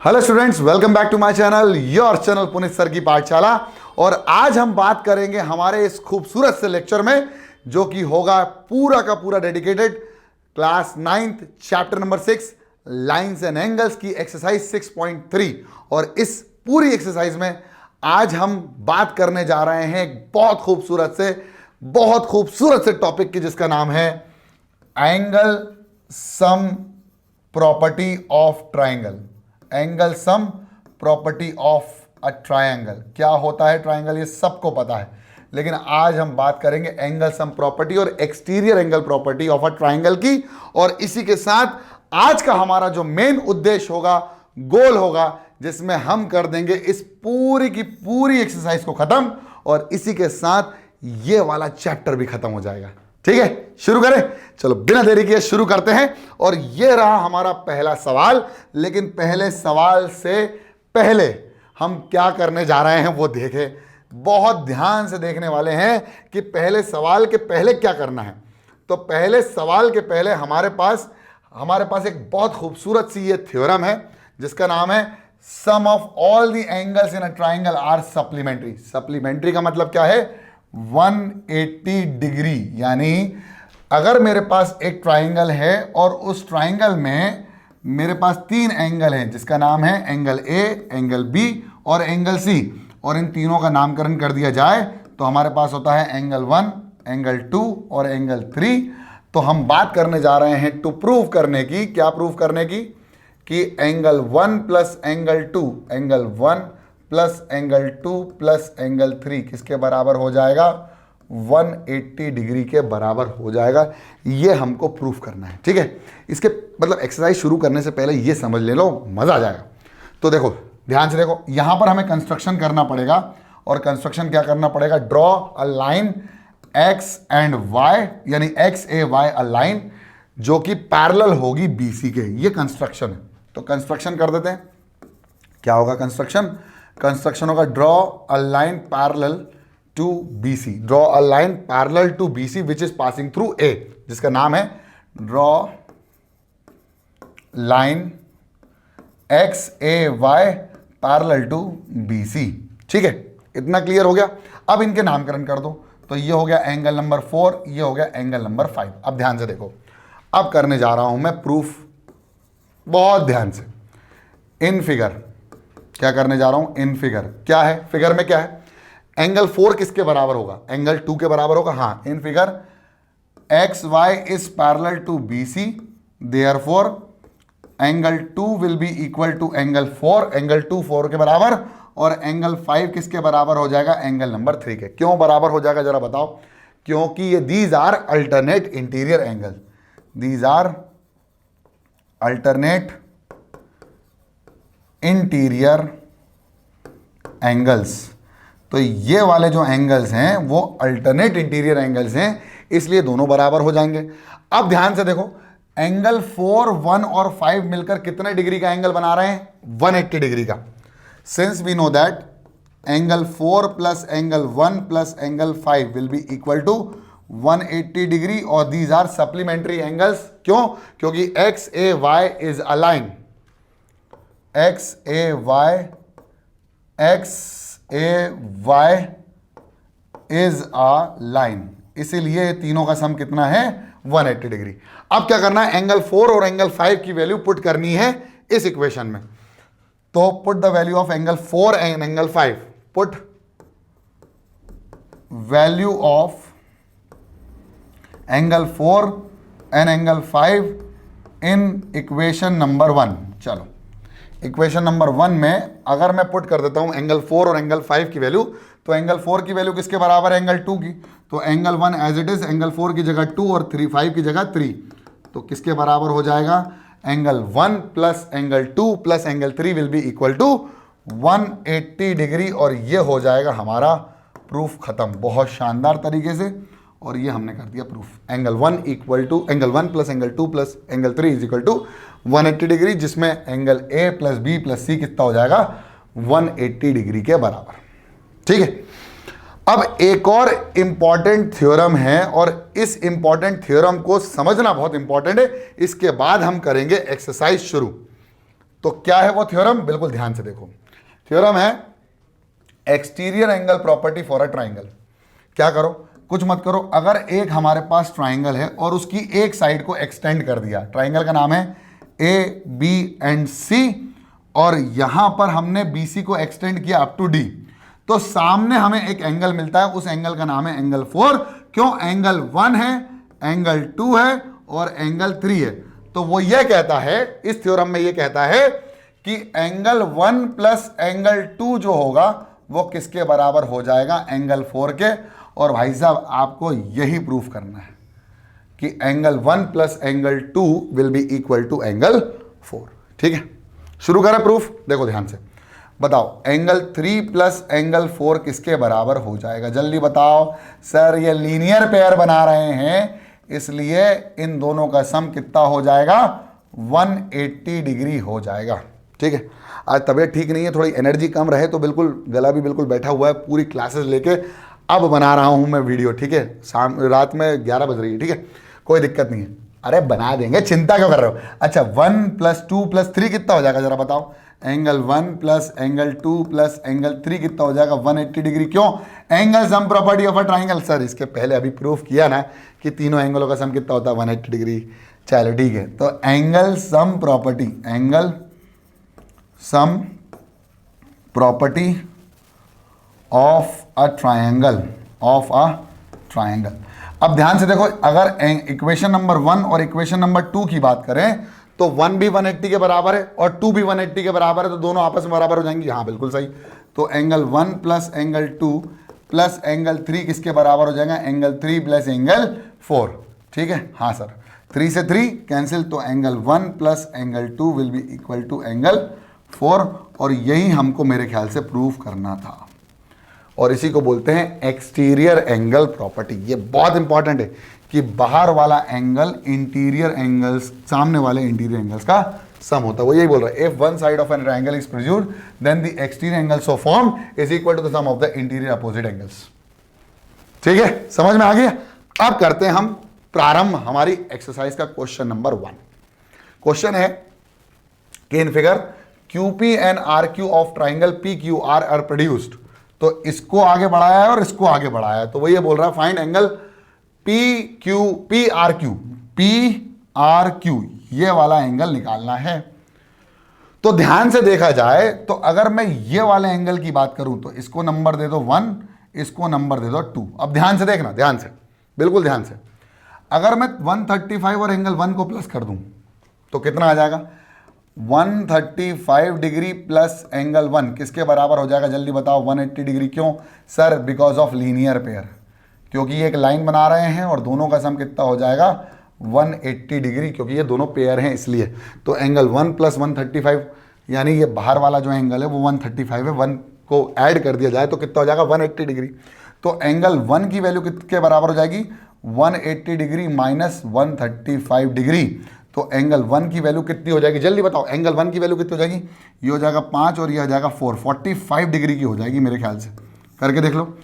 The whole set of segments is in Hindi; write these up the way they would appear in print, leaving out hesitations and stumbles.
Hello students, welcome back to my channel, your channel Puneet sir की पाठशाला। और आज हम बात करेंगे हमारे इस खूबसूरत से लेक्चर में, जो कि होगा पूरा का पूरा dedicated class 9th chapter number 6 lines and angles की एक्सरसाइज 6.3। और इस पूरी एक्सरसाइज में आज हम बात करने जा रहे हैं एक बहुत खूबसूरत से टॉपिक की, जिसका नाम है angle sum property of triangle. Angle sum property of a triangle. क्या होता है ट्रायंगल, ये सबको पता है, लेकिन आज हम बात करेंगे एंगल सम प्रॉपर्टी और exterior angle property of a triangle की। और इसी के साथ आज का हमारा जो मेन उद्देश्य होगा, गोल होगा, जिसमें हम कर देंगे इस पूरी की पूरी एक्सरसाइज को खत्म, और इसी के साथ ये वाला चैप्टर भी खत्म हो जाएगा। ठीक है, शुरू करें। चलो बिना देरी किए शुरू करते हैं। और ये रहा हमारा पहला सवाल। लेकिन पहले सवाल से पहले हम क्या करने जा रहे हैं वो देखें। बहुत ध्यान से देखने वाले हैं कि पहले सवाल के पहले क्या करना है। तो पहले सवाल के पहले हमारे पास एक बहुत खूबसूरत सी ये थ्योरम है, जिसका नाम है sum of all the angles in a triangle are supplementary. Supplementary का मतलब क्या है? 180 डिग्री। यानी अगर मेरे पास एक ट्राइंगल है और उस ट्राइंगल में मेरे पास 3 एंगल हैं, जिसका नाम है एंगल ए, एंगल बी और एंगल सी, और इन तीनों का नामकरण कर दिया जाए तो हमारे पास होता है एंगल 1, एंगल 2 और एंगल 3। तो हम बात करने जा रहे हैं टू प्रूव करने की। क्या प्रूव करने की? कि angle 1 plus angle 2, angle 1 plus angle 2 plus angle 3 किसके बराबर हो जाएगा? 180 डिग्री के बराबर हो जाएगा। ये हमको प्रूफ करना है। ठीक है, इसके मतलब एक्सरसाइज शुरू करने से पहले ये समझ ले लो, मजा आ जाएगा। तो देखो, ध्यान से देखो, यहां पर हमें कंस्ट्रक्शन करना पड़ेगा। और कंस्ट्रक्शन क्या करना पड़ेगा? Draw a line X and Y, यानी X A Y a line जो कि पैरेलल होगी बीसी के। ये कंस्ट्रक्शन है। तो कंस्ट्रक्शन कर देते हैं। क्या होगा कंस्ट्रक्शन? कंस्ट्रक्शन होगा draw a line parallel to BC। Draw a line parallel to BC which is passing through A, जिसका नाम है draw line XAY parallel to BC। ठीक है, इतना क्लियर हो गया। अब इनके नामकरण कर दो। तो ये हो गया एंगल नंबर 4, ये हो गया एंगल नंबर 5। अब ध्यान से देखो, अब करने जा रहा हूं मैं प्रूफ। बहुत ध्यान से इन फिगर। क्या करने जा रहा हूं? In figure. क्या है फिगर में? क्या है? एंगल 4 किसके बराबर होगा? एंगल 2 के बराबर होगा। हाँ, in figure XY is parallel to BC, therefore angle 2 will be equal to angle 4। Angle 2 4 के बराबर, और एंगल 5 किसके बराबर हो जाएगा? एंगल नंबर 3 के। क्यों बराबर हो जाएगा जरा बताओ? क्योंकि ये these are alternate interior angle. These are alternate interior angles. तो ये वाले जो एंगल्स हैं वो अल्टरनेट इंटीरियर एंगल्स हैं, इसलिए दोनों बराबर हो जाएंगे। अब ध्यान से देखो, एंगल 4, 1 और 5 मिलकर कितने डिग्री का एंगल बना रहे हैं? 180 डिग्री का। Since we know that angle 4 plus angle 1 plus angle 5 will be equal to 180 degree, और दीज आर सप्लीमेंट्री एंगल्स। क्यों? क्योंकि XAY is a line. XAY is a line, इसीलिए तीनों का सम कितना है? 180 डिग्री। अब क्या करना है? एंगल 4 और एंगल 5 की वैल्यू पुट करनी है इस इक्वेशन में। तो put the value of angle 4 and angle 5। Put value of angle 4 and angle 5 in equation number 1। चलो, इक्वेशन नंबर 1 में अगर मैं पुट कर देता हूं एंगल 4 और एंगल 5 की वैल्यू, तो एंगल 4 की वैल्यू किसके बराबर है? एंगल 2 की। तो angle 1 as it is, angle 4 की जगह 2 और 5 की जगह 3। तो किसके बराबर हो जाएगा? Angle 1 plus angle 2 plus angle 3 will be equal to 180 degree. और ये हो जाएगा हमारा प्रूफ खत्म, बहुत शानदार तरीके से। और ये हमने कर दिया proof. Angle 1 equal to angle 1 plus angle 2 plus angle 3 is equal to 180 degree, जिसमें angle A plus B plus C कितना हो जाएगा? 180 डिग्री के बराबर। ठीक है, अब एक और इंपॉर्टेंट थ्योरम है, और इस इंपॉर्टेंट थ्योरम को समझना बहुत इंपॉर्टेंट है। इसके बाद हम करेंगे एक्सरसाइज शुरू। तो क्या है वो थ्योरम, बिल्कुल ध्यान से देखो। थ्योरम है exterior angle property for a triangle. क्या करो, कुछ मत करो, अगर एक हमारे पास ट्राइंगल है और उसकी एक साइड को एक्सटेंड कर दिया, ट्राइंगल का नाम है ए बी एंड सी, और यहां पर हमने बी सी को एक्सटेंड किया अप टू डी, तो सामने हमें एक एंगल मिलता है, उस एंगल का नाम है एंगल 4। क्यों, एंगल 1 है, एंगल 2 है और एंगल 3 है। तो वो ये कहता है, इस थ्योरम में ये कहता है कि एंगल 1 प्लस एंगल 2 जो होगा वो किसके बराबर हो जाएगा, एंगल 4 के। और भाई साहब आपको यही प्रूफ करना है कि angle 1 plus angle 2 will be equal to angle 4। ठीक है, शुरू करें प्रूफ। देखो ध्यान से बताओ, एंगल 3 प्लस एंगल 4 किसके बराबर हो जाएगा, जल्दी बताओ। सर ये लीनियर पेयर बना रहे हैं, इसलिए इन दोनों का सम कितना हो जाएगा, 180 डिग्री हो जाएगा। ठीक है, आज तबीयत ठीक नहीं है, थोड़ी एनर्जी कम रहे तो बिल्कुल गला भी बिल्कुल बैठा हुआ है, पूरी क्लासेस लेके अब बना रहा हूं मैं वीडियो। ठीक है, शाम रात में 11 बज रही है। ठीक है, कोई दिक्कत नहीं है, अरे बना देंगे, चिंता क्यों कर रहे हो। अच्छा 1 + 2 + 3 कितना हो जाएगा जरा बताओ, angle 1 plus angle 2 plus angle 3 कितना हो जाएगा, 180 डिग्री। क्यों, angle sum property of a triangle. Sir इसके पहले अभी प्रूफ किया ना कि तीनों एंगलों का सम कितना होता है, 180 डिग्री। चलो ठीक है, तो angle sum property, angle sum property of a triangle, of a triangle. अब ध्यान से देखो, अगर इक्वेशन नंबर 1 और इक्वेशन नंबर 2 की बात करें तो 1 भी 180 के बराबर है और 2 भी 180 के बराबर है, तो दोनों आपस में बराबर हो जाएंगे। हाँ बिल्कुल सही, तो angle 1 plus angle 2 plus angle 3 किसके बराबर हो जाएगा, एंगल 3 प्लस एंगल 4। ठीक है, हाँ सर, 3 से 3 कैंसिल, तो angle 1 plus angle 2 will be equal to angle 4। और यही हमको मेरे ख्याल से प्रूव करना था, और इसी को बोलते हैं एक्सटीरियर एंगल प्रॉपर्टी। ये बहुत इंपॉर्टेंट है कि बाहर वाला एंगल इंटीरियर एंगल्स, सामने वाले इंटीरियर एंगल्स का सम होता है। वो यही बोल रहा है, if one side of an triangle is produced then the exterior angle so form is equal to the sum of the interior opposite angles. ठीक है, समझ में आ गया। अब करते हैं हम प्रारंभ हमारी एक्सरसाइज का क्वेश्चन नंबर 1। क्वेश्चन है कि in figure QP and RQ of triangle PQR are produced. तो इसको आगे बढ़ाया है और इसको आगे बढ़ाया है, तो वो ये बोल रहा है फाइंड एंगल PRQ, ये वाला एंगल निकालना है। तो ध्यान से देखा जाए तो अगर मैं ये वाले एंगल की बात करूं तो इसको नंबर दे दो 1, इसको नंबर दे दो 2। अब ध्यान से देखना, ध्यान से, बिल्कुल ध्यान से। अगर मैं 135 और एंगल 1 को प्लस कर दूं तो कितना आ जाएगा, 135 डिग्री प्लस एंगल 1 किसके बराबर हो जाएगा, जल्दी बताओ, 180 डिग्री। क्यों sir, because of linear pair, क्योंकि ये एक लाइन बना रहे हैं और दोनों का सम कितना हो जाएगा, 180 डिग्री, क्योंकि ये दोनों पेयर हैं इसलिए। तो एंगल 1 प्लस 135, यानी ये बाहर वाला जो एंगल है वो 135 है, 1 को ऐड कर दिया जाए तो कितना हो जाएगा, 180 डिग्री। तो एंगल 1 की वैल्यू किसके बराबर हो जाएगी, 180 डिग्री माइनस 135 डिग्री। तो एंगल 1 की वैल्यू कितनी हो जाएगी, जल्दी बताओ, एंगल 1 की वैल्यू कितनी हो जाएगी, ये हो जाएगा 5 और ये हो जाएगा 4, 45 डिग्री की हो जाएगी मेरे ख्याल से। करके देख लो,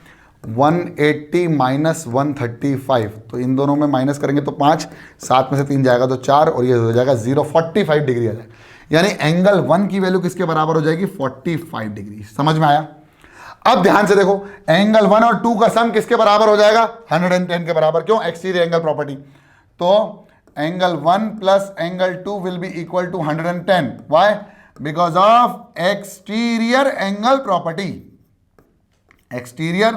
180 माइनस 135, तो इन दोनों में माइनस करेंगे तो 5, 7 में से 3 जाएगा तो 4 और ये हो जाएगा 0, 45 डिग्री आ जाएगा। यानी एंगल 1 की वैल्यू किसके बराबर हो जाएगी, 45 डिग्री। समझ में आया। अब ध्यान से देखो, एंगल 1 और 2 का सम किसके बराबर हो जाएगा, 110 के बराबर। क्यों, एक्सटीरियर एंगल प्रॉपर्टी। तो angle 1 plus angle 2 will be equal to 110। Why, because of exterior angle property, exterior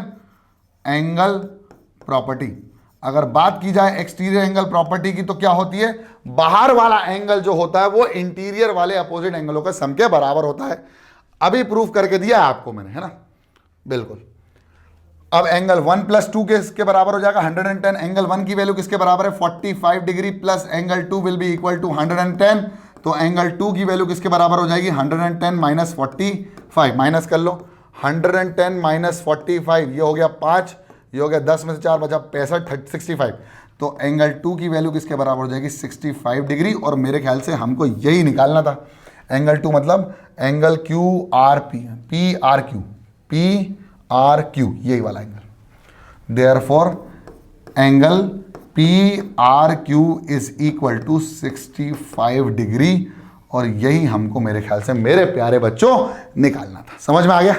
angle property. अगर बात की जाए एक्सटीरियर एंगल प्रॉपर्टी की तो क्या होती है, बाहर वाला एंगल जो होता है वो इंटीरियर वाले अपोजिट एंगलों के सम के बराबर होता है। अभी प्रूफ करके दिया है आपको मैंने, है ना, बिल्कुल। अब एंगल 1 प्लस 2 किसके बराबर हो जाएगा, 110। एंगल 1 की वैल्यू किसके बराबर है, 45 degree plus angle 2 will be equal to 110। तो एंगल 2 की वैल्यू किसके बराबर हो जाएगी, 110 माइनस 45, माइनस कर लो, 110 माइनस 45, ये हो गया 5, ये हो गया 10 में से 4 बचा 65, 65। तो एंगल 2 की वैल्यू किसके बराबर हो जाएगी, 65 डिग्री। और मेरे ख्याल से हमको यही निकालना था, एंगल 2 मतलब एंगल PRQ, यही वाला angle. Therefore angle PRQ is equal to 65 degree और यही हमको मेरे ख्याल से मेरे प्यारे बच्चों निकालना था। समझ में आ गया?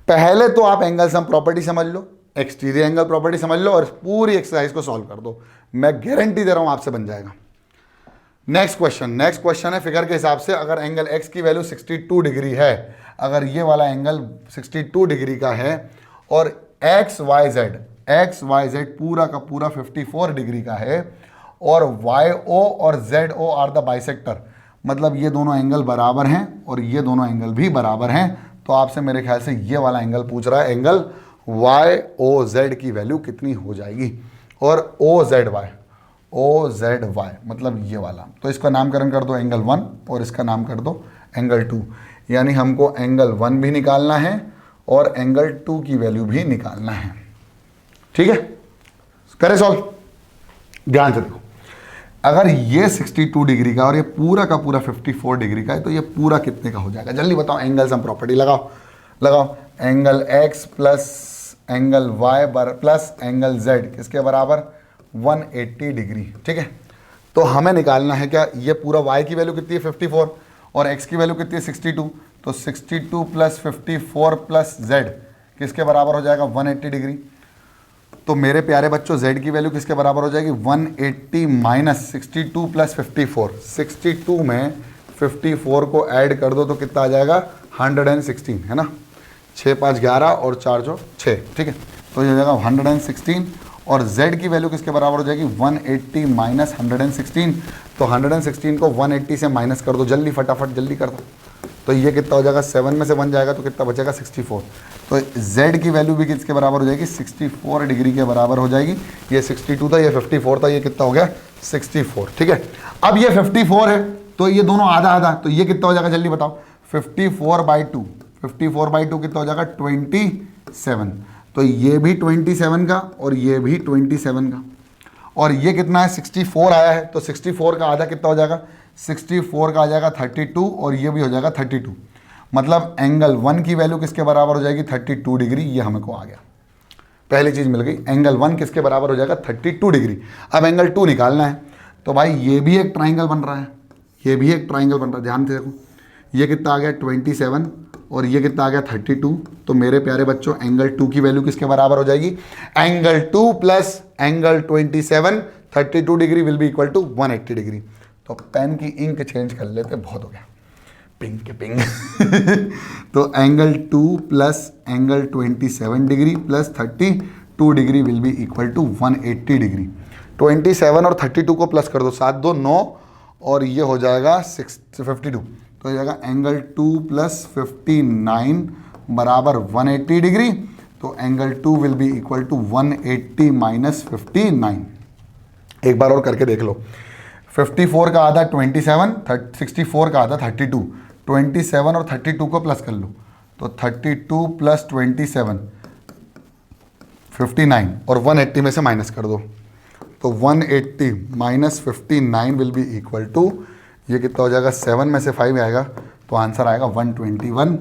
पहले तो आप एंगल सम प्रॉपर्टी समझ लो, एक्सटीरियर एंगल प्रॉपर्टी समझ लो और पूरी एक्सरसाइज को सॉल्व कर दो, मैं गारंटी दे रहा हूं आपसे बन जाएगा। नेक्स्ट क्वेश्चन है फिगर के हिसाब से, अगर एंगल x की वैल्यू 62 डिग्री है, अगर ये वाला एंगल 62 डिग्री का है और एक्स वाई जेड पूरा का पूरा 54 डिग्री का है और वाई ओ और Z O are the bisector, मतलब ये दोनों एंगल बराबर हैं और ये दोनों एंगल भी बराबर हैं, तो आपसे मेरे ख्याल से ये वाला एंगल पूछ रहा है, एंगल वाई ओ जेड की वैल्यू कितनी हो जाएगी, और ओ जेड वाई मतलब ये वाला, तो इसका नामकरण कर दो एंगल 1 और इसका नाम कर दो एंगल 2, यानी हमको एंगल 1 भी निकालना है और एंगल 2 की वैल्यू भी निकालना है। ठीक है, करें सॉल्व। ध्यान से देखो, अगर ये 62 डिग्री का और ये पूरा का पूरा 54 डिग्री का है, तो ये पूरा कितने का हो जाएगा? जल्दी बताओ, एंगल सम प्रॉपर्टी लगाओ। Angle x plus angle y plus angle z किसके बराबर? 180 डिग्री। ठीक है, तो हमें निकालना है क्या, ये पूरा y की वैल्यू कितनी है 54 और x की वैल्यू कितनी है 62, तो 62 प्लस 54 प्लस z किसके बराबर हो जाएगा? 180 डिग्री। तो मेरे प्यारे बच्चों z की वैल्यू किसके बराबर हो जाएगी? 180 माइनस 62 प्लस 54, 62 में 54 को ऐड कर दो तो कितना आ जाएगा? 116, है ना, 6 5 11 और 4 जो 6। ठीक है, तो ये हो जाएगा 116 और z की वैल्यू किसके बराबर हो जाएगी? 180 माइनस 116, तो 116 को 180 से माइनस कर दो, जल्दी फटाफट जल्दी कर दो, तो ये कितना हो जाएगा? 7 में से 1 जाएगा तो कितना बचेगा? 64। तो z की वैल्यू भी किसके बराबर हो जाएगी? 64 डिग्री के बराबर हो जाएगी। ये 62 था, ये 54 था, ये कितना हो गया? 64। ठीक है, अब ये 54 है तो ये दोनों आधा आधा, तो ये कितना हो जाएगा? जल्दी बताओ। 54/2 कितना हो जाएगा? 27। तो ये भी 27 का और ये भी 27 का, और ये कितना है? 64 आया है, तो 64 का आधा कितना हो जाएगा? 64 का आ जाएगा 32 और ये भी हो जाएगा 32, मतलब एंगल 1 की वैल्यू किसके बराबर हो जाएगी? 32 डिग्री। ये हमको आ गया, पहली चीज़ मिल गई, एंगल 1 किसके बराबर हो जाएगा? 32 डिग्री। अब एंगल 2 निकालना है, तो भाई ये भी एक ट्राइंगल बन रहा है, ये भी एक ट्राइंगल बन रहा है, ध्यान से देखो, ये कितना आ गया? 27 और ये कितना आ गया? 32। तो मेरे प्यारे बच्चों एंगल 2 की वैल्यू किसके बराबर हो जाएगी? Angle 2 plus angle 27, 32 degree will be equal to 180 degree. तो पेन की इंक चेंज कर लेते, बहुत हो गया पिंक के पिंक तो angle 2 plus angle 27 degree plus 32 degree will be equal to 180 degree. 27 और 32 को प्लस कर दो, 7 2 9 और ये हो जाएगा 52, तो हो जाएगा एंगल 2 प्लस 59 बराबर 180 डिग्री। तो angle 2 will be equal to 180 minus 59। एक बार और करके देख लो, 54 का आधा 27, 64 का आधा 32, 27 और 32 को प्लस कर लो, तो 32 प्लस 27 59 और 180 में से माइनस कर दो, तो 180 minus 59 will be equal to, ये कितना हो जाएगा? 7 में से 5 आएगा तो आंसर आएगा 121,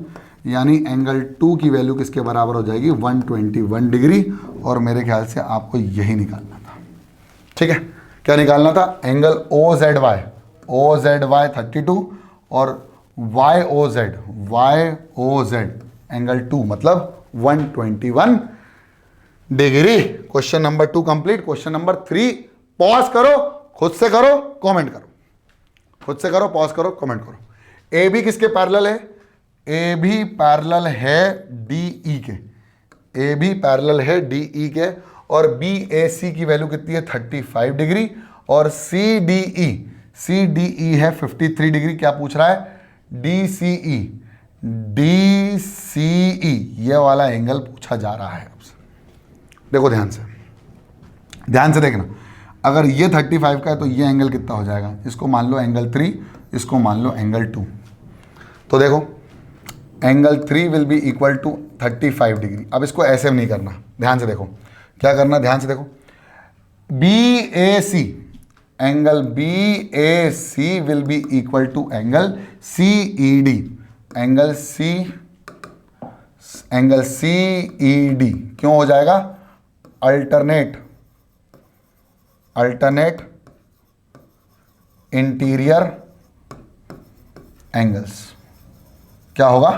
यानी एंगल 2 की वैल्यू किसके बराबर हो जाएगी? 121 डिग्री। और मेरे ख्याल से आपको यही निकालना था। ठीक है, क्या निकालना था? एंगल ओ जेड वाई 32 और वाई ओ जेड एंगल 2 मतलब 121 degree. Question number 2 complete. Question number 3 pause करो, खुद से करो, कमेंट करो, खुद से करो, पॉज करो, कमेंट करो। ए बी किसके पैरेलल है? ए बी पैरेलल है डी ई के, ए बी पैरेलल है डी ई के, और बी ए सी की वैल्यू कितनी है? 35 डिग्री, और सी डी ई है 53 डिग्री। क्या पूछ रहा है? डी सी ई ये वाला एंगल पूछा जा रहा है आपसे। देखो ध्यान से देखना, अगर ये 35 का है तो ये एंगल कितना हो जाएगा? इसको मान लो एंगल 3, इसको मान लो एंगल 2। तो देखो angle 3 will be equal to 35 degree. अब इसको ऐसे नहीं करना, ध्यान से देखो क्या करना, ध्यान से देखो, B A C, angle B A C will be equal to angle C E D, angle C E D क्यों हो जाएगा? Alternate interior angles. क्या होगा?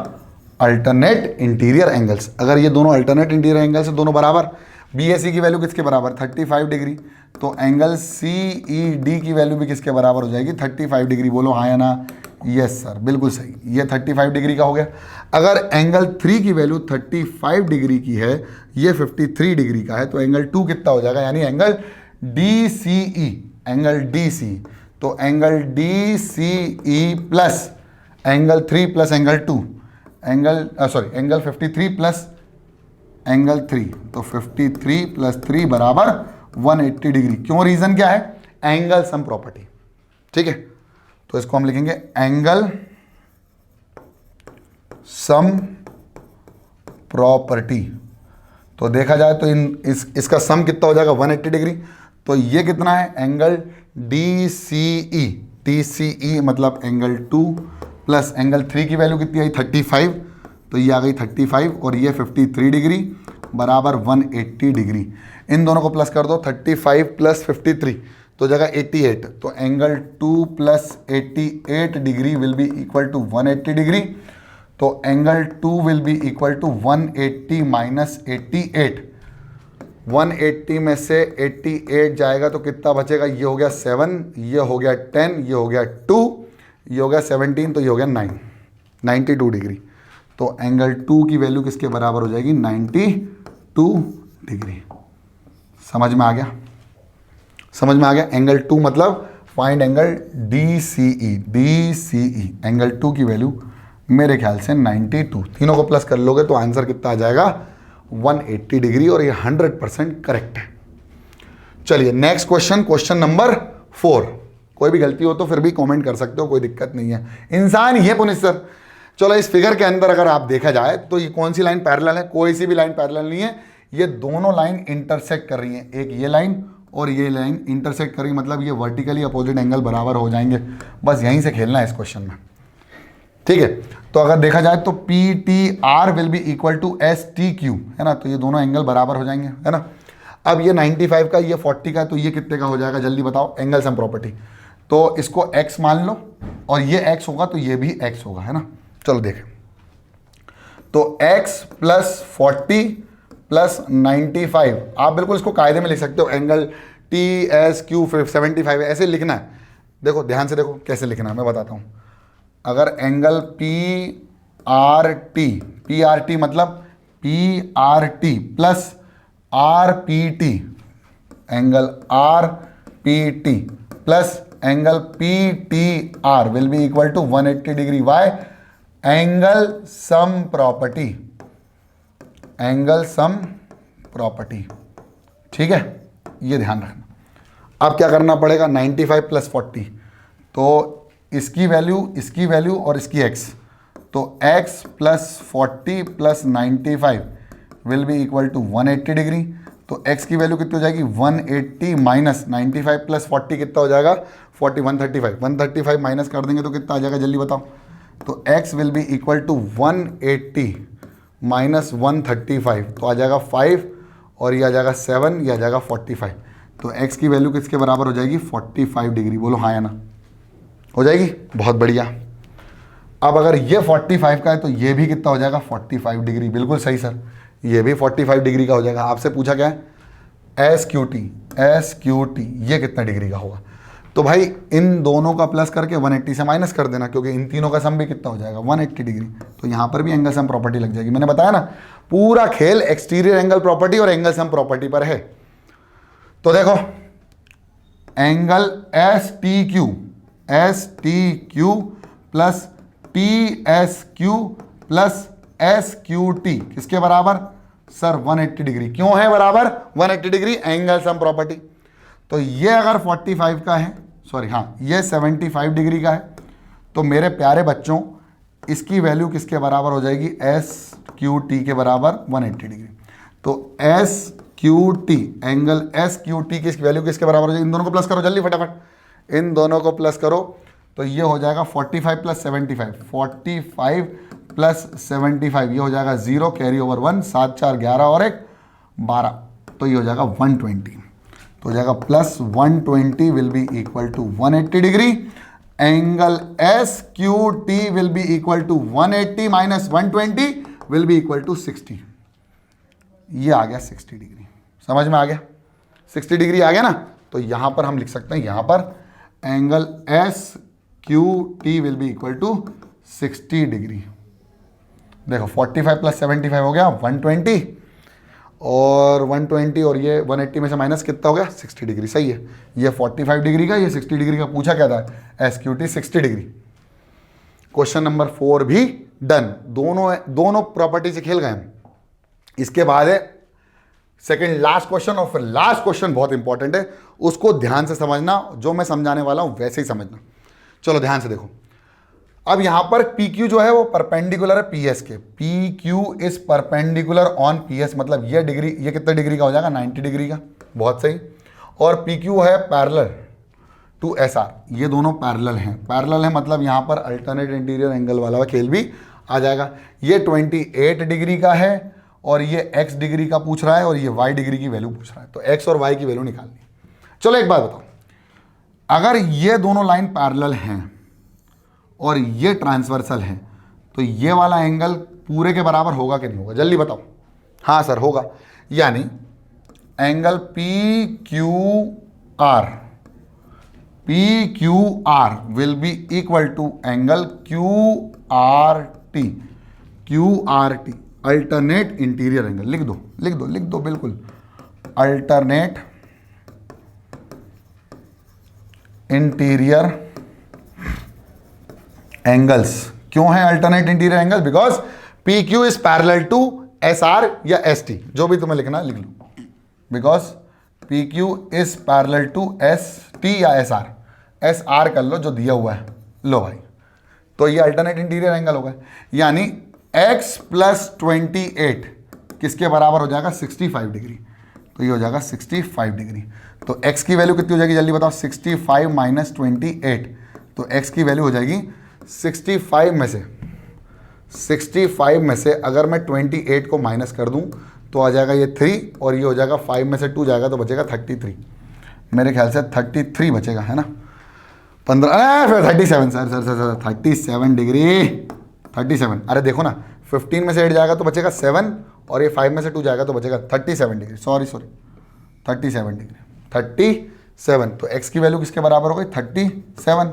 Alternate interior angles. अगर ये दोनों अल्टरनेट इंटीरियर एंगल्स है, दोनों बराबर, बी ए सी की वैल्यू किसके बराबर? 35 डिग्री। तो एंगल सी ई डी की वैल्यू भी किसके बराबर हो जाएगी? 35 डिग्री। बोलो हाँ या ना? यस सर, बिल्कुल सही। ये 35 डिग्री का हो गया। अगर एंगल 3 की वैल्यू 35 डिग्री की है, ये 53 डिग्री का है, तो एंगल 2 कितना हो जाएगा? यानी angle D C E, angle D C. तो angle D C E plus angle 3 plus angle 2, angle 53 plus angle 3, तो 53 प्लस 3 बराबर 180 डिग्री। क्यों? रीजन क्या है? Angle sum property. ठीक है, तो इसको हम लिखेंगे एंगल सम प्रॉपर्टी। तो देखा जाए तो इसका सम कितना हो जाएगा? 180 डिग्री। तो ये कितना है? Angle D C E, D C ई मतलब एंगल 2 प्लस एंगल 3 की वैल्यू कितनी आई? 35। तो ये आ गई 35 और ये 53 डिग्री बराबर 180 डिग्री। इन दोनों को प्लस कर दो, 35 प्लस 53 तो जगह 88। तो angle 2 plus 88 degree will be equal to 180 degree. तो angle 2 will be equal to 180 minus 88। 180 में से 88 जाएगा तो कितना बचेगा? ये हो गया 7, ये हो गया 10, ये हो गया 2, ये हो गया 17, तो ये हो गया 9, 92 डिग्री। तो एंगल 2 की वैल्यू किसके बराबर हो जाएगी? 92 डिग्री। समझ में आ गया? समझ में आ गया? एंगल 2 मतलब find angle D C E, D C E angle 2 की वैल्यू मेरे ख्याल से 92। तीनों को प्लस कर लोगे तो आंसर कितना आ जाएगा? 180 डिग्री। और ये 100% करेक्ट है। चलिए नेक्स्ट क्वेश्चन, क्वेश्चन नंबर 4। कोई भी गलती हो तो फिर भी कमेंट कर सकते हो, कोई दिक्कत नहीं है। इंसान ही है पुनित सर। चलो इस फिगर के अंदर अगर आप देखा जाए तो ये कौन सी लाइन पैरेलल है? कोई सी भी लाइन पैरेलल नहीं है। ये दोनों लाइन इंटरसेक्ट कर रही हैं। एक ये लाइन और ये लाइन इंटरसेक्ट कर रही है, मतलब ये वर्टिकली अपोजिट एंगल बराबर हो जाएंगे। बस यहीं से खेलना है इस क्वेश्चन में। ठीक है, तो अगर देखा जाए तो P T R will be equal to S T Q, है ना। तो ये दोनों एंगल बराबर हो जाएंगे, है ना। अब ये 95 का, ये 40 का, तो ये कितने का हो जाएगा? जल्दी बताओ। Angle sum property. तो इसको x मान लो और ये x होगा तो ये भी x होगा, है ना। चलो देखें, तो x प्लस 40 प्लस 95, आप बिल्कुल इसको कायदे में लिख सकते हो। एंगल टी एस क्यू 75 ऐसे लिखना है। देखो ध्यान से देखो कैसे लिखना है, मैं बताता हूँ। अगर एंगल पी आर टी मतलब P R T plus R P T, angle R P T plus angle P T R will be equal to 180 degree. Why? Angle sum property, angle sum property. ठीक है, ये ध्यान रखना। अब क्या करना पड़ेगा? 95 प्लस 40, तो इसकी वैल्यू और इसकी x, तो x plus 40 plus 95 will be equal to 180 degree. तो x की वैल्यू कितनी हो जाएगी? 180 माइनस 95 प्लस 40 कितना हो जाएगा? 40, 135। 135 माइनस कर देंगे तो कितना आ जाएगा? जल्दी बताओ। तो x will be equal to 180 minus 135, तो आ जाएगा 5 और ये आ जाएगा 7, ये आ जाएगा 45। तो x की वैल्यू किसके बराबर हो जाएगी? 45 डिग्री। बोलो हाँ या ना? हो जाएगी। बहुत बढ़िया। अब अगर ये 45 का है तो ये भी कितना हो जाएगा? 45 डिग्री। बिल्कुल सही सर, ये भी 45 डिग्री का हो जाएगा। आपसे पूछा क्या है? एस क्यू टी, ये कितना डिग्री का होगा? तो भाई इन दोनों का प्लस करके 180 से माइनस कर देना, क्योंकि इन तीनों का सम भी कितना हो जाएगा? 180 डिग्री। तो यहाँ पर भी एंगल सम प्रॉपर्टी लग जाएगी। मैंने बताया ना, पूरा खेल एक्सटीरियर एंगल प्रॉपर्टी और एंगल सम प्रॉपर्टी पर है। तो देखो, angle S T Q plus T S Q plus S Q T किसके बराबर? Sir 180 degree. क्यों है बराबर? 180 डिग्री, एंगल सम प्रॉपर्टी। तो ये अगर 45 का है, सॉरी हाँ, ये 75 डिग्री का है, तो मेरे प्यारे बच्चों इसकी वैल्यू किसके बराबर हो जाएगी? एस क्यू टी के बराबर 180 डिग्री। तो S Q T, angle S Q T की वैल्यू किसके बराबर हो जाएगी? इन दोनों को प्लस करो जल्दी फटाफट, इन दोनों को प्लस करो तो ये हो जाएगा 45 प्लस 75, 45 प्लस 75, ये हो जाएगा 0, कैरी ओवर 1, 7 4 11 और 1 12, तो ये हो जाएगा 120। तो हो जाएगा plus 120 will be equal to 180 degree. Angle S Q T will be equal to 180 minus 120 will be equal to 60। ये आ गया 60 डिग्री, समझ में आ गया? 60 डिग्री आ गया ना, तो यहां पर हम लिख सकते हैं, यहां पर angle S Q T will be equal to 60 degree. देखो 45 प्लस 75 हो गया 120, और 120 और ये 180 में से माइनस कितना हो गया 60 डिग्री। सही है, ये 45 डिग्री का, ये 60 डिग्री का पूछा क्या था, S Q T 60 degree. Question number 4 भी डन। दोनों प्रॉपर्टी से खेल गए हम। इसके बाद है सेकंड लास्ट क्वेश्चन, और फिर लास्ट क्वेश्चन बहुत इंपॉर्टेंट है, उसको ध्यान से समझना, जो मैं समझाने वाला हूं वैसे ही समझना। चलो ध्यान से देखो। अब यहां पर PQ जो है वो परपेंडिकुलर है PS के। PQ is perpendicular on PS, मतलब ये डिग्री, ये कितने डिग्री का हो जाएगा 90 डिग्री का, बहुत सही। और PQ है पैरेलल टू SR, ये दोनों पैरेलल हैं। पैरेलल है मतलब यहां पर अल्टरनेट इंटीरियर एंगल वाला खेल भी आ जाएगा। ये 28 डिग्री का है और ये x डिग्री का पूछ रहा है और ये y डिग्री की वैल्यू पूछ रहा है, तो x और y की वैल्यू निकालनी। चलो एक बात बताओ, अगर ये दोनों लाइन पैरेलल हैं और ये ट्रांसवर्सल है, तो ये वाला एंगल पूरे के बराबर होगा कि नहीं होगा, जल्दी बताओ। हाँ सर होगा, यानी angle PQR will be equal to angle QRT, alternate interior angle. लिख दो बिल्कुल, अल्टरनेट इंटीरियर एंगल्स। क्यों है alternate interior angle? Because PQ is parallel to SR या ST, जो भी तुम्हें लिखना लिख लो, because PQ is parallel to ST या SR कर लो जो दिया हुआ है। लो भाई, तो ये अल्टरनेट इंटीरियर एंगल होगा, यानी x प्लस 28 किसके बराबर हो जाएगा 65 डिग्री, तो ये हो जाएगा 65 डिग्री। तो x की वैल्यू कितनी हो जाएगी जल्दी बताओ, 65 माइनस 28, तो x की वैल्यू हो जाएगी 65 में से अगर मैं 28 को माइनस कर दूं तो आ जाएगा ये 3, और ये हो जाएगा 5 में से 2 जाएगा तो बचेगा 33। मेरे ख्याल से 33 बचेगा, है ना? 37 सर 37 डिग्री, 37। अरे देखो ना, 15 में से 8 जाएगा तो बचेगा 7, और ये 5 में से 2 जाएगा तो बचेगा 37 डिग्री। Sorry 37 degree, 37। तो x की वैल्यू किसके बराबर हो गई 37।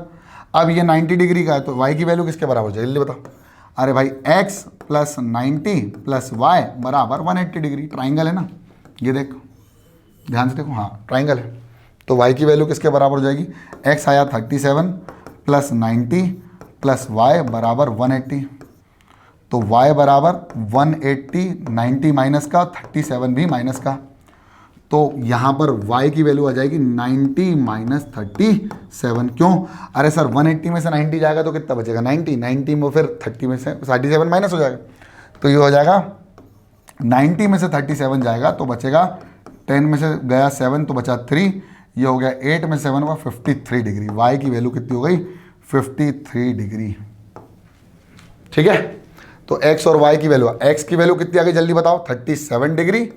अब ये 90 डिग्री का है, तो y की वैल्यू किसके बराबर हो जाएगी जल्दी बताओ। अरे भाई x प्लस 90 प्लस y बराबर 180 डिग्री। ट्राइंगल है ना, ये देखो ध्यान से देखो, हाँ ट्राइंगल है। तो y की वैल्यू किसके बराबर हो जाएगी, x आया 37 प्लस 90 प्लस y बराबर 180, तो y बराबर 180, 90 माइनस का, 37 भी माइनस का, तो यहाँ पर y की वैल्यू आ जाएगी 90 माइनस 37। क्यों? अरे सर 180 में से 90 जाएगा तो कितना बचेगा 90 में, फिर 30 में से 37 माइनस हो जाएगा, तो ये हो जाएगा 90 में से 37 जाएगा तो बचेगा 10 में से गया 7 तो बचा 3, ये हो गया 8 में 7 हुआ 53 डिग्री। y की वैल्यू कितनी हो गई 53 डिग्री। ठीक है, तो x और y की वैल्यू, x की वैल्यू कितनी आ गई जल्दी बताओ 37 डिग्री,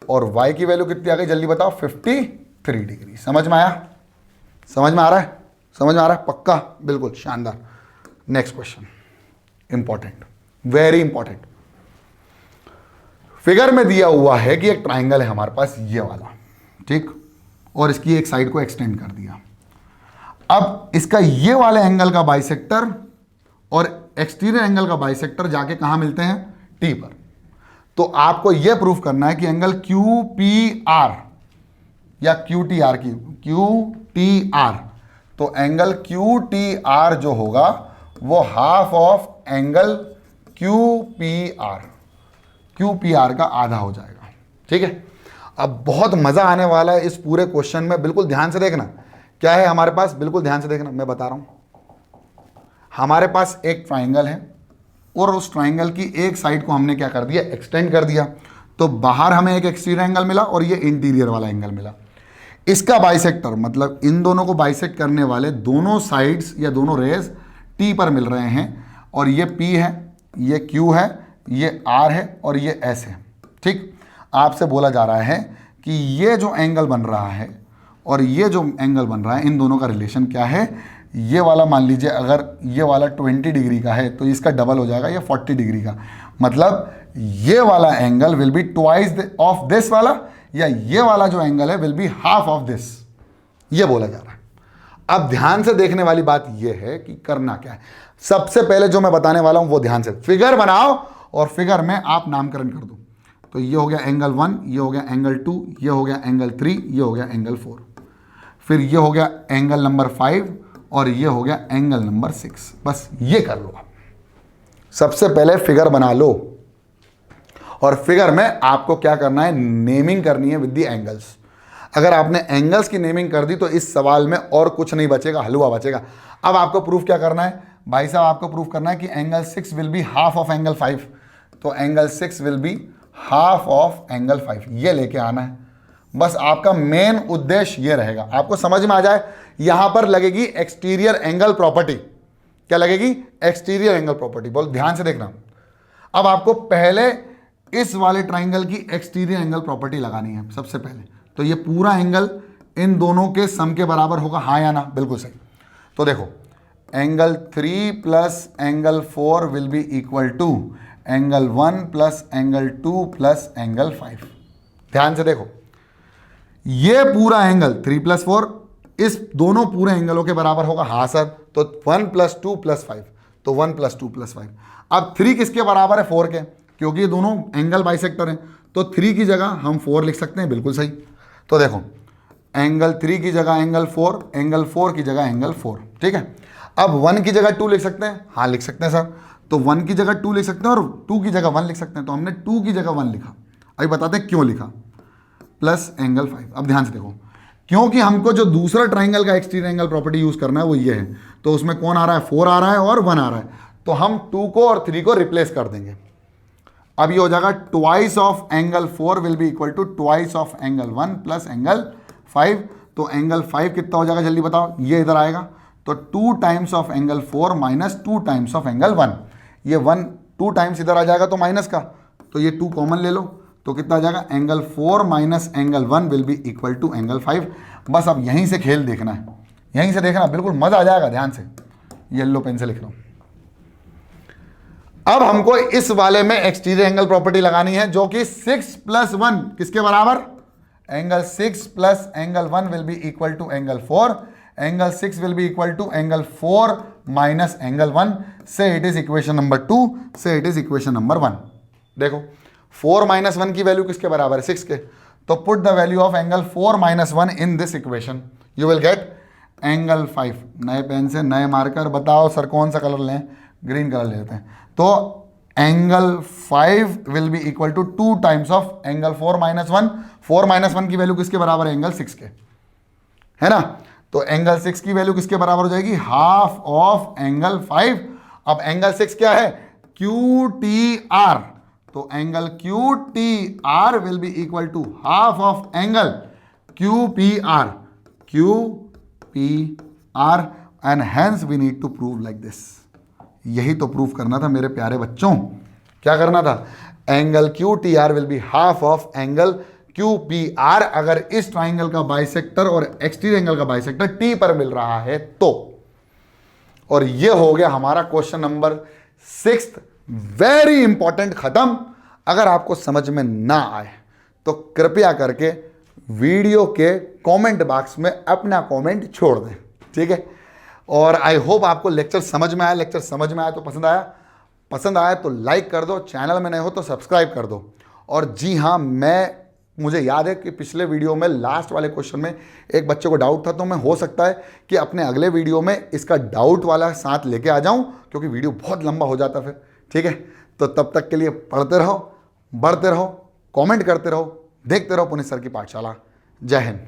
और y की वैल्यू कितनी आ गई जल्दी बताओ 53 डिग्री। समझ में आया? समझ में आ रहा है? पक्का? बिल्कुल शानदार। Next question, important, very important. Figure में दिया हुआ है कि एक ट्राइंगल है हमारे पास ये वाला, ठीक, और इसकी एक साइड को एक्सटेंड कर दिया। अब इसका ये वाले एंगल का बाइसेक्टर और एक्सटीरियर एंगल का बाइसेक्टर जाके कहां मिलते हैं, T पर। तो आपको यह प्रूफ करना है कि एंगल QPR या QTR, तो एंगल QTR जो होगा वो हाफ ऑफ एंगल QPR का आधा हो जाएगा। ठीक है, अब बहुत मजा आने वाला है इस पूरे क्वेश्चन में, बिल्कुल ध्यान से देखना। क्या है हमारे पास, बिल्कुल ध्यान से देखना, मैं बता रहा हूं। हमारे पास एक ट्राइंगल है और उस ट्राइंगल की एक साइड को हमने क्या कर दिया, एक्सटेंड कर दिया, तो बाहर हमें एक एक्सटीरियर एंगल मिला और ये इंटीरियर वाला एंगल मिला। इसका बाइसेक्टर मतलब इन दोनों को बाइसेक्ट करने वाले दोनों साइड्स या दोनों रेज T पर मिल रहे हैं, और ये P है, ये Q है, ये R है और ये S है। ठीक, आपसे बोला जा रहा है कि ये जो एंगल बन रहा है और ये जो एंगल बन रहा है, इन दोनों का रिलेशन क्या है, ये वाला मान लीजिए अगर ये वाला 20 डिग्री का है तो इसका डबल हो जाएगा ये 40 डिग्री का, मतलब ये वाला angle will be twice of this वाला, या ये वाला जो एंगल है will be half of this, ये बोला जा रहा है। अब ध्यान से देखने वाली बात ये है कि करना क्या है। सबसे पहले जो मैं बताने वाला हूं वो ध्यान से फिगर बनाओ और फिगर में आप नामकरण कर दो। तो ये हो गया एंगल 1, ये हो गया एंगल 2, ये हो गया एंगल 3, ये हो गया एंगल 4, फिर ये हो गया एंगल नंबर 5 और ये हो गया एंगल नंबर 6। बस ये कर लो। सबसे पहले फिगर बना लो और फिगर में आपको क्या करना है, नेमिंग करनी है विद द एंगल्स। अगर आपने एंगल्स की नेमिंग कर दी तो इस सवाल में और कुछ नहीं बचेगा, हलवा बचेगा। अब आपको प्रूफ क्या करना है भाई साहब, आपको प्रूफ करना है कि angle 6 will be half of angle 5, तो angle 6 will be half of angle 5, ये लेके आना है। बस आपका मेन उद्देश्य ये रहेगा, आपको समझ में आ जाए। यहां पर लगेगी एक्सटीरियर एंगल प्रॉपर्टी। क्या लगेगी? Exterior angle property. बोल ध्यान से देखना। अब आपको पहले इस वाले ट्राइंगल की एक्सटीरियर एंगल प्रॉपर्टी लगानी है सबसे पहले। तो ये पूरा एंगल इन दोनों के सम के बराबर होगा, हाँ या ना? बिल्कुल सही। तो देखो angle 3 plus angle 4 will be equal to angle 1 plus angle 2 plus angle 5। ध्यान से देखो, ये पूरा एंगल 3 प्लस 4 इस दोनों पूरे एंगलों के बराबर होगा, हाँ सर। तो 1 प्लस 2 प्लस 5, तो 1 प्लस 2 प्लस 5। अब 3 किसके बराबर है? 4 के, क्योंकि ये दोनों एंगल बाइसेक्टर हैं। तो 3 की जगह हम 4 लिख सकते हैं, बिल्कुल सही। तो देखो एंगल 3 की जगह एंगल 4, एंगल 4 की जगह एंगल 4, ठीक है। अब 1 की जगह 2 लिख सकते हैं, हाँ लिख सकते हैं सर। तो 1 की जगह 2 लिख सकते हैं और 2 की जगह 1 लिख सकते हैं। तो हमने 2 की जगह 1 लिखा। अभी बताते हैं क्यों लिखा, प्लस एंगल 5। अब ध्यान से देखो, क्योंकि हमको जो दूसरा ट्राइंगल का एक्सटीरियर एंगल प्रॉपर्टी यूज करना है वो ये है। तो उसमें कौन आ रहा है? 4 आ रहा है और 1 आ रहा है। तो हम 2 को और 3 को रिप्लेस कर देंगे। अब ये हो जाएगा twice of angle 4 will be equal to twice of angle 1 plus angle 5। तो एंगल 5 कितना हो जाएगा जल्दी बताओ? ये इधर आएगा। तो 2 times of angle 4 minus 2 times of angle 1। ये 1 2 टाइम्स इधर आ जाएगा तो माइनस का, तो ये 2 कॉमन ले लो। तो कितना आ जाएगा? Angle 4 minus angle 1 will be equal to angle 5। बस अब यहीं से खेल देखना है, यहीं से देखना, बिल्कुल मजा आ जाएगा। ध्यान से येलो पेन से लिख रहा हूं। अब हमको इस वाले में एक्सटीरियर एंगल प्रॉपर्टी लगानी है, जो कि 6 प्लस 1 किसके बराबर? Angle 6 plus angle 1 will be equal to angle 4। Angle 6 will be equal to angle 4 minus angle 1। से इट इज इक्वेशन नंबर 2, से इट इज इक्वेशन नंबर 1। देखो 4 माइनस 1 की वैल्यू किसके बराबर है? 6 के। तो put the value of angle 4 minus 1 in this equation, you will get angle 5। नए पेन से नए मार्कर, बताओ सर कौन सा कलर लें? ग्रीन कलर लेते हैं। तो angle 5 will be equal to 2 times of angle 4 minus 1। 4 minus 1 की वैल्यू किसके बराबर है? एंगल 6 के, है ना? तो एंगल 6 की वैल्यू किसके बराबर हो जाएगी? Half of angle 5। अब एंगल 6 क्या है? QTR। तो angle QTR will be equal to half of angle QPR, QPR, and hence we need to prove like this. यही तो प्रूफ करना था मेरे प्यारे बच्चों। क्या करना था? Angle QTR will be half of angle QPR अगर इस ट्राइंगल का बाइसेक्टर और एक्सटीरियर एंगल का बाइसेक्टर T पर मिल रहा है तो। और ये हो गया हमारा क्वेश्चन नंबर 6, वेरी इंपॉर्टेंट, खत्म। अगर आपको समझ में ना आए तो कृपया करके वीडियो के कमेंट बॉक्स में अपना कमेंट छोड़ दें, ठीक है। और आई होप आपको लेक्चर समझ में आया। लेक्चर समझ में आया तो पसंद आया तो लाइक कर दो, चैनल में नए हो तो सब्सक्राइब कर दो। और जी हाँ, मुझे याद है कि पिछले वीडियो में लास्ट वाले क्वेश्चन में एक बच्चे को डाउट था, तो मैं हो सकता है कि अपने अगले वीडियो में इसका डाउट वाला साथ लेके आ जाऊं, क्योंकि वीडियो बहुत लंबा हो जाता फिर, ठीक है। तो तब तक के लिए पढ़ते रहो, बढ़ते रहो, कमेंट करते रहो, देखते रहो पुनीत सर की पाठशाला। जय हिंद।